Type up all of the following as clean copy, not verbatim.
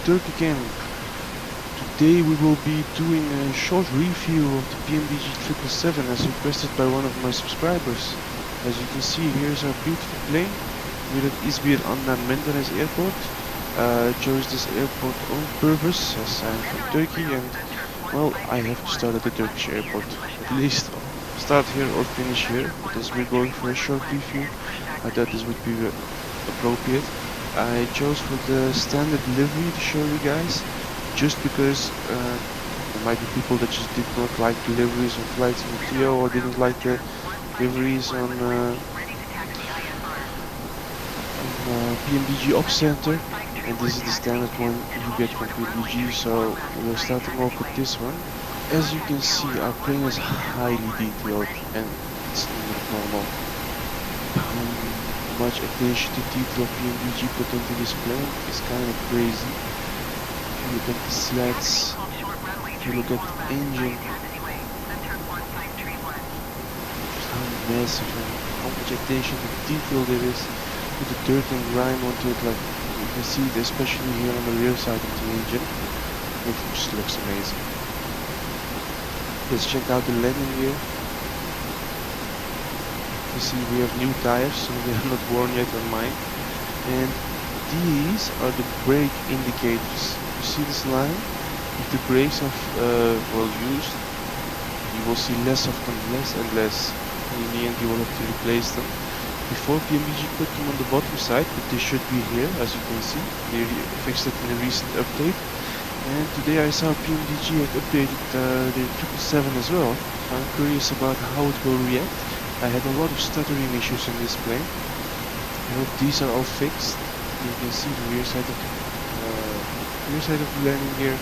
Dirk again. Today we will be doing a short review of the pmdg 777 as requested by one of my subscribers. As you can see, here's our beautiful plane. Here at İzmir Adnan Menderes Airport. Chose this airport on purpose as I'm from Turkey, and well, I have to start at the Turkish airport. At least start here or finish here, but as we're going for a short review, I thought this would be appropriate. I chose for the standard livery to show you guys, just because there might be people that just did not like the liveries on flights in Theo, or didn't like the liveries on pmdg Ops Center, and this is the standard one you get from pmdg, so we're starting off with this one. As you can see, our plane is highly detailed, and it's not normal how much attention to detail pmdg put into this plane. Is kind of crazy. If you look at the slats, if you look at the engine, just how massive and how much attention to detail there is to the dirt and grime onto it. Like you can see it especially here on the rear side of the engine. It just looks amazing. Let's check out the landing gear. You see we have new tires, so they are not worn yet on mine. And these are the brake indicators. You see this line? If the brakes are well used, you will see less of them, less and less. And in the end you will have to replace them. Before pmdg put them on the bottom side, but they should be here, as you can see. They fixed it in a recent update. And today I saw pmdg had updated their 777 as well. So I'm curious about how it will react. I had a lot of stuttering issues in this plane. I hope these are all fixed. You can see the rear side of the landing gear.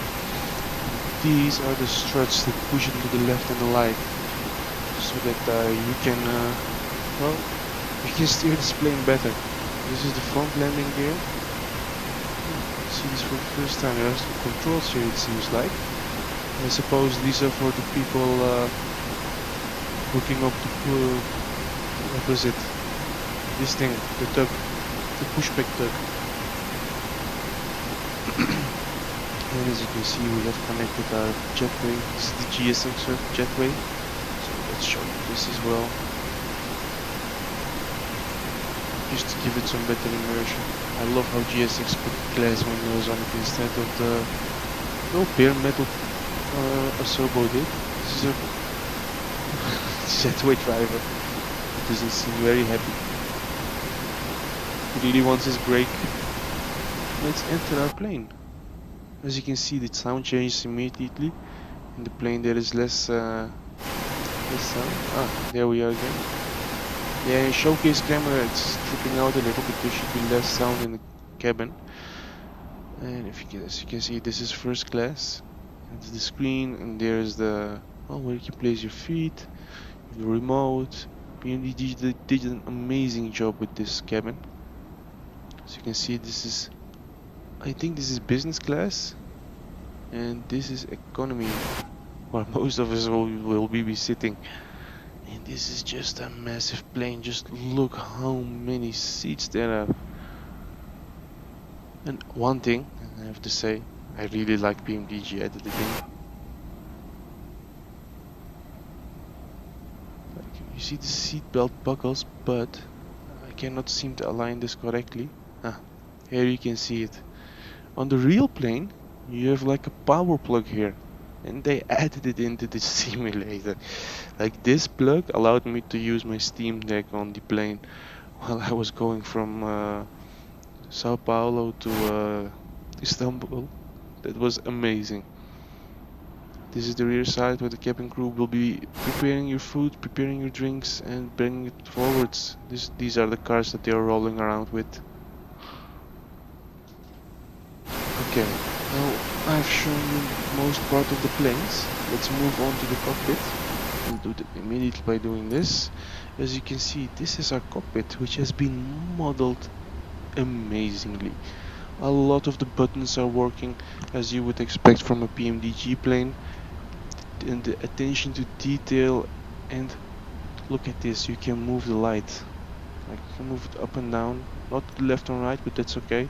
These are the struts that push it to the left and the right, so that you can well, you can steer this plane better. This is the front landing gear. See this for the first time. There are some controls here, it seems like. I suppose these are for the people hooking up the what was it? This thing, the tug, the pushback tug. And as you can see, we have connected our jetway. This is the GSX jetway. So let's show you this as well, just to give it some better immersion. I love how GSX put glass windows on it instead of the bare metal Asobo did. This is a jetway driver. It doesn't seem very happy. He really wants his brake. Let's enter our plane. As you can see, the sound changes immediately. In the plane there is less sound. Ah, there we are again. Yeah, in showcase camera it's tripping out a little bit. There should be less sound in the cabin. And if you can, as you can see, this is first class. It's the screen, and there's the where you can place your feet, the remote. pmdg did an amazing job with this cabin. As you can see, this is, I think this is business class, and this is economy, where most of us will be sitting. And this is just a massive plane. Just look how many seats there are. And one thing I have to say, I really like pmdg editing. Like, you see the seatbelt buckles, but I cannot seem to align this correctly. Ah, here you can see it. On the real plane, you have like a power plug here, and they added it into the simulator. Like, this plug allowed me to use my Steam Deck on the plane while I was going from Sao Paulo to Istanbul. That was amazing. This is the rear side where the cabin crew will be preparing your food, preparing your drinks, and bringing it forwards. These are the cars that they are rolling around with. Okay, now I've shown you most part of the planes. Let's move on to the cockpit. We'll do that immediately by doing this. As you can see, this is our cockpit, which has been modeled amazingly. A lot of the buttons are working as you would expect from a pmdg plane, and the attention to detail. And look at this, you can move the light, like you can move it up and down, not left and right, but that's okay.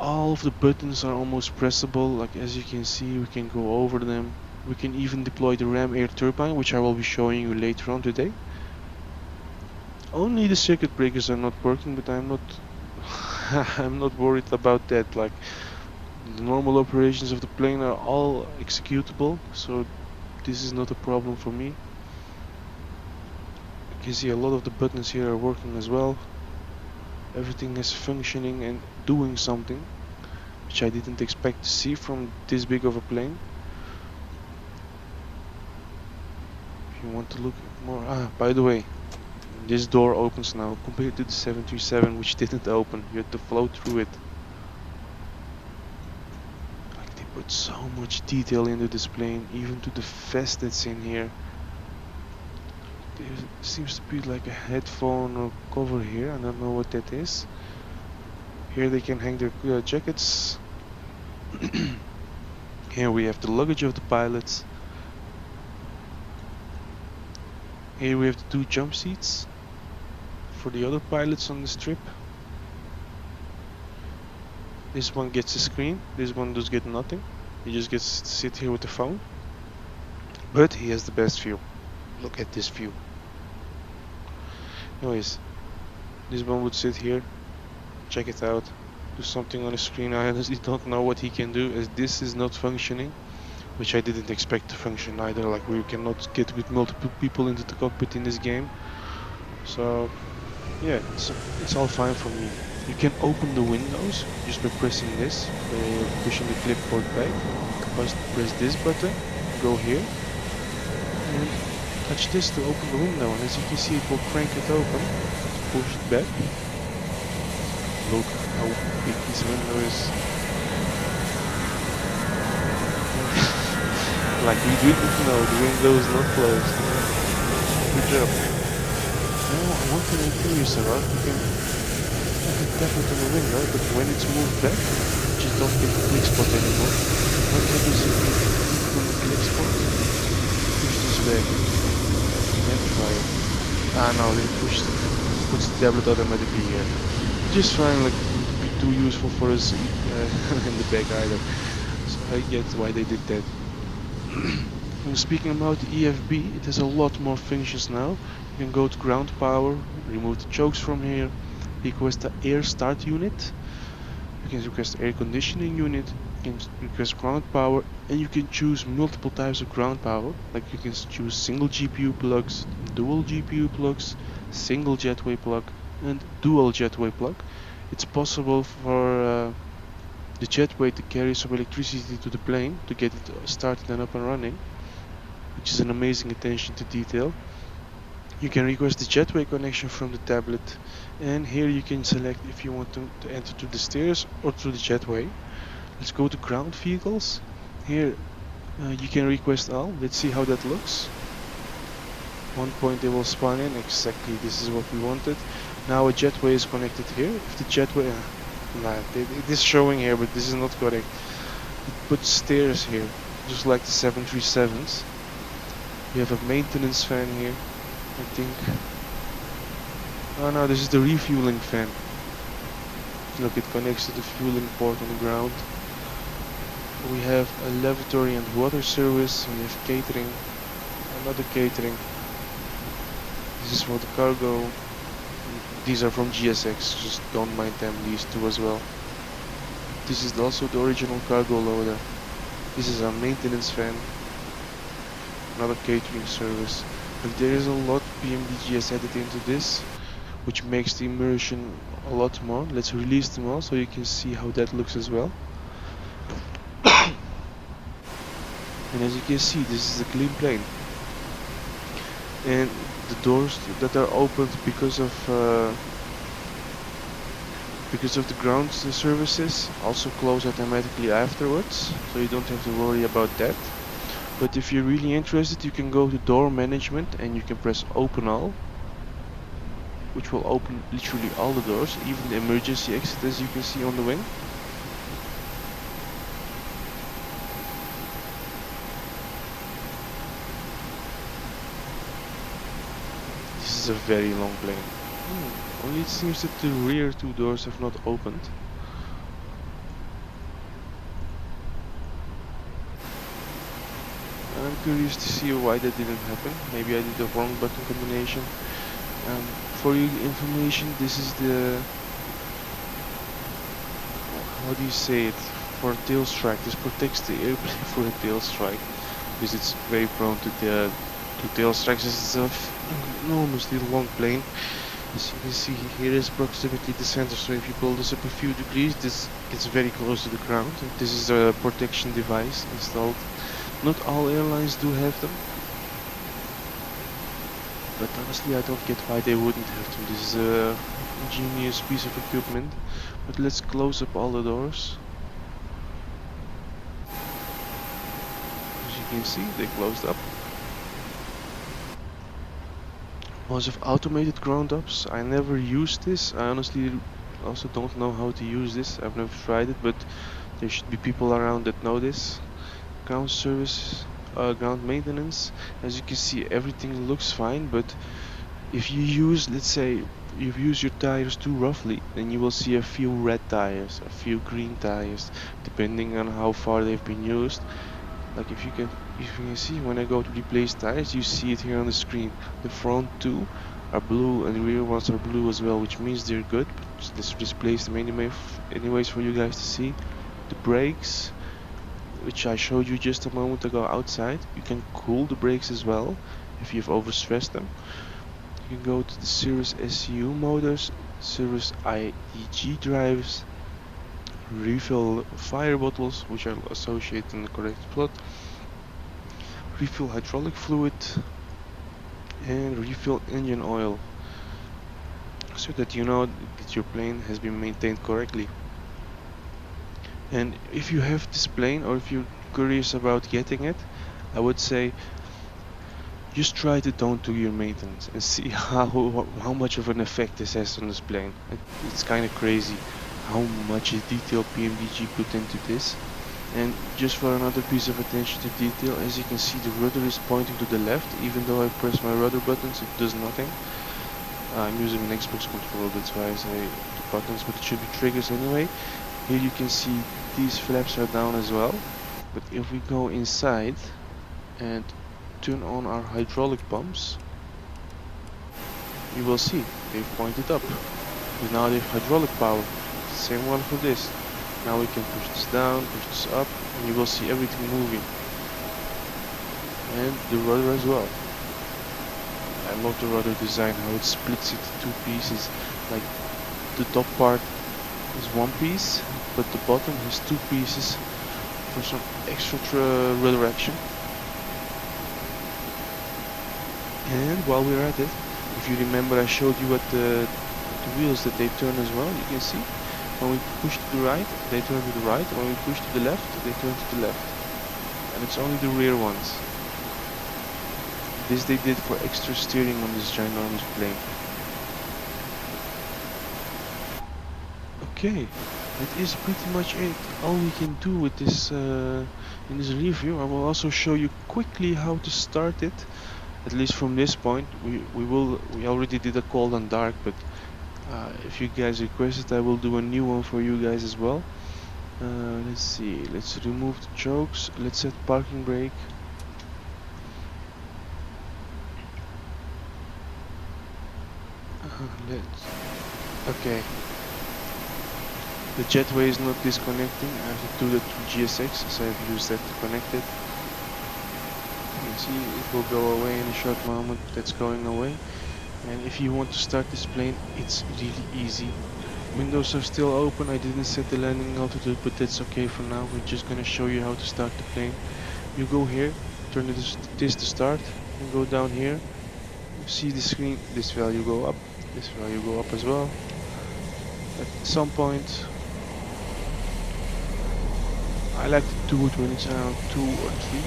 all of the buttons are almost pressable. Like as you can see, we can go over them. We can even deploy the ram air turbine, which I will be showing you later on today. Only the circuit breakers are not working, but I'm not I'm not worried about that. Like the normal operations of the plane are all executable, so this is not a problem for me. You can see a lot of the buttons here are working as well. Everything is functioning and doing something, which I didn't expect to see from this big of a plane. If you want to look more, by the way, this door opens now compared to the 737, which didn't open. You had to flow through it. Like they put so much detail into this plane, even to the vest that's in here. There seems to be like a headphone or cover here. I don't know what that is. Here they can hang their jackets. Here we have the luggage of the pilots. Here we have the 2 jump seats for the other pilots on this trip. This one gets a screen, this one does get nothing. He just gets to sit here with the phone. But he has the best view. Look at this view. Anyways, this one would sit here, check it out, do something on the screen. I honestly don't know what he can do, as this is not functioning, which I didn't expect to function either. Like we cannot get with multiple people into the cockpit in this game. So yeah, it's all fine for me. You can open the windows just by pressing this, by pushing the clipboard back. Press this button, go here, and touch this to open the window. And as you can see, it will crank it open, push it back. Look how big this window is. Like we didn't know, the window is not closed. Good job. Now, one thing I'm curious about, you can tap it on the window, but when it's moved back, you just don't get the click spot anymore. What happens if you click on the click spot? Push this back. Then try it. No, it puts the tablet automatically here. Just fine, like, wouldn't be too useful for us in the back either. So I get why they did that. Speaking about the EFB, it has a lot more functions now. You can go to ground power, remove the chokes from here, request the air start unit, you can request air conditioning unit, you can request ground power, and you can choose multiple types of ground power. Like you can choose single GPU plugs, dual GPU plugs, single jetway plug, and dual jetway plug. It's possible for the jetway to carry some electricity to the plane to get it started and up and running, which is an amazing attention to detail. You can request the jetway connection from the tablet, and here you can select if you want to enter through the stairs or through the jetway. Let's go to ground vehicles. Here you can request all. Let's see how that looks. 1 point they will spawn in. Exactly, this is what we wanted. Now a jetway is connected here. If the jetway it is showing here, but this is not correct. It puts stairs here, just like the 737s. You have a maintenance fan here, I think. Oh no, this is the refueling fan. Look, it connects to the fueling port on the ground. We have a lavatory and water service. We have catering, another catering. This is for the cargo. These are from GSX, just don't mind them, these two as well. This is also the original cargo loader. This is a maintenance fan. Another catering service. But there is a lot pmdg has added into this, which makes the immersion a lot more. Let's release them all so you can see how that looks as well. And as you can see, this is a clean plane. And the doors that are opened because of the ground services also close automatically afterwards, so you don't have to worry about that. But if you're really interested, you can go to door management and you can press open all, which will open literally all the doors, even the emergency exit, as you can see on the wing. This is a very long plane. Only it seems that the rear two doors have not opened. I'm curious to see why that didn't happen. Maybe I did the wrong button combination. For your information, this is the, how do you say it, for a tail strike. This protects the airplane for a tail strike, because it's very prone to tail strikes. This is an enormously long plane. As you can see, here is approximately the center, so if you pull this up a few degrees, this gets very close to the ground. And this is a protection device installed. Not all airlines do have them, but honestly I don't get why they wouldn't have them. This is a ingenious piece of equipment. But let's close up all the doors. As you can see, they closed up. Once of automated ground ups, I never used this. I honestly also don't know how to use this. I've never tried it, but there should be people around that know this. Ground service, ground maintenance. As you can see, everything looks fine, but if you use, let's say, you've used your tires too roughly, then you will see a few red tires, a few green tires, depending on how far they've been used. Like if you can see, when I go to replace tires, you see it here on the screen. The front two are blue and the rear ones are blue as well, which means they're good. But let's displace them anyways for you guys to see. The brakes, which I showed you just a moment ago outside, you can cool the brakes as well if you've overstressed them. You can go to the Cirrus SU motors, Cirrus pmdg drives, refill fire bottles, which I'll associate in the correct plot, refill hydraulic fluid, and refill engine oil, so that you know that your plane has been maintained correctly. And if you have this plane, or if you're curious about getting it, I would say just try to don't do your maintenance and see how much of an effect this has on this plane. It's kind of crazy how much detail pmdg put into this. And just for another piece of attention to detail, as you can see, the rudder is pointing to the left. Even though I press my rudder buttons, it does nothing. I'm using an Xbox controller, that's why I say the buttons, but it should be triggers anyway. Here you can see these flaps are down as well. But if we go inside and turn on our hydraulic pumps, you will see they've pointed up. But now they have hydraulic power. Same one for this. Now we can push this down, push this up, and you will see everything moving. And the rudder as well. I love the rudder design, how it splits into two pieces. Like the top part is one piece, but the bottom has two pieces for some extra rudder action. And while we're at it, if you remember, I showed you what the wheels that they turn as well. You can see when we push to the right, they turn to the right. When we push to the left, they turn to the left. And it's only the rear ones. This they did for extra steering on this ginormous plane. Okay, that is pretty much it. All we can do with this in this review. I will also show you quickly how to start it. At least from this point, we already did a cold and dark, but if you guys request it, I will do a new one for you guys as well. Let's see, let's remove the chokes, let's set parking brake. Okay. The jetway is not disconnecting. I have to do that through GSX, so I've used that to connect it. You can see it will go away in a short moment. That's going away. And if you want to start this plane, it's really easy. Windows are still open. I didn't set the landing altitude, but that's okay for now. We're just gonna show you how to start the plane. You go here, turn this to start, and go down here. You see the screen. This value go up. This value go up as well. At some point, I like to do it when it's around 2 or 3,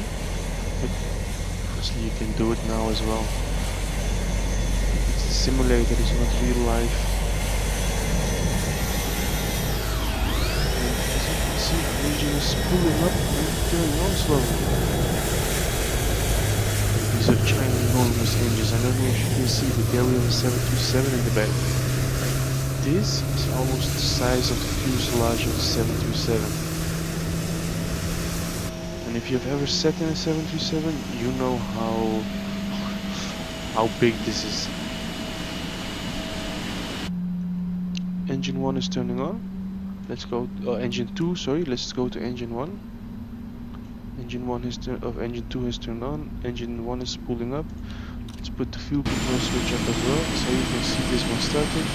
but obviously you can do it now as well. It's a simulator, it's not real life. And as you can see, the engine is pulling up and turning on slowly. These are ginormous engines. I don't know if you can see, but there we have a 737 in the back. This is almost the size of the fuselage of the 737. And if you've ever sat in a 737, you know how big this is. Engine 1 is turning on. Let's go engine 2, sorry, let's go to engine 1. Engine 1 has engine 2 has turned on. Engine 1 is spooling up. Let's put the fuel control switch up as well, so you can see this one starting.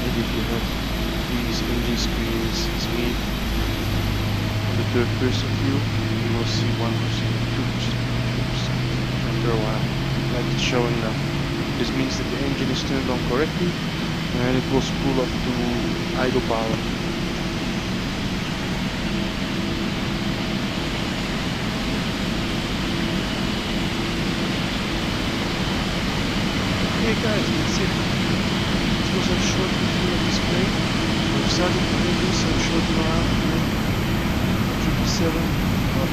And if you have these engine screens, it's me. On the third person view, you will see 1%, 2%, 3%. After a while, like it's showing now. This means that the engine is turned on correctly and it will spool up to idle power. Okay guys, that's it. It was a short review of this plane. We've started to do some short around here. 777.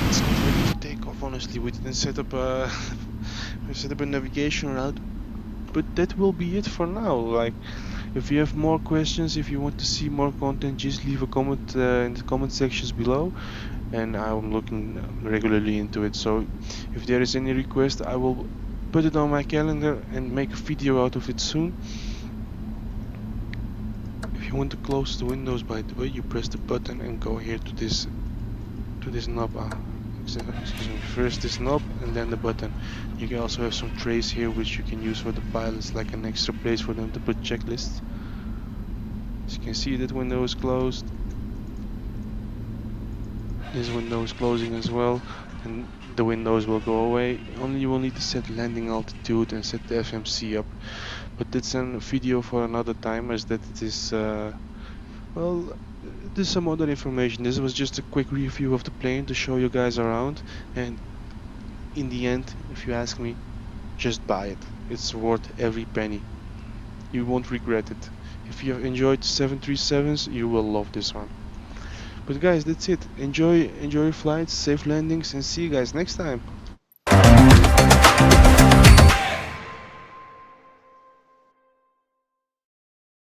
It's not ready to take off, honestly. We didn't set up a navigation route, but that will be it for now. Like, if you have more questions, if you want to see more content, just leave a comment in the comment sections below, and I'm looking regularly into it. So if there is any request, I will put it on my calendar and make a video out of it soon. If you want to close the windows, by the way, you press the button and go here to this knob. Excuse me, first this knob and then the button. You can also have some trays here which you can use for the pilots, like an extra place for them to put checklists. As you can see, that window is closed. This window is closing as well, and the windows will go away. Only you will need to set landing altitude and set the FMC up, but that's a video for another time, as that it is well, there's some other information. This was just a quick review of the plane to show you guys around, and in the end, if you ask me, just buy it. It's worth every penny. You won't regret it. If you have enjoyed 737s, you will love this one. But guys, that's it. Enjoy your flights, safe landings, and see you guys next time.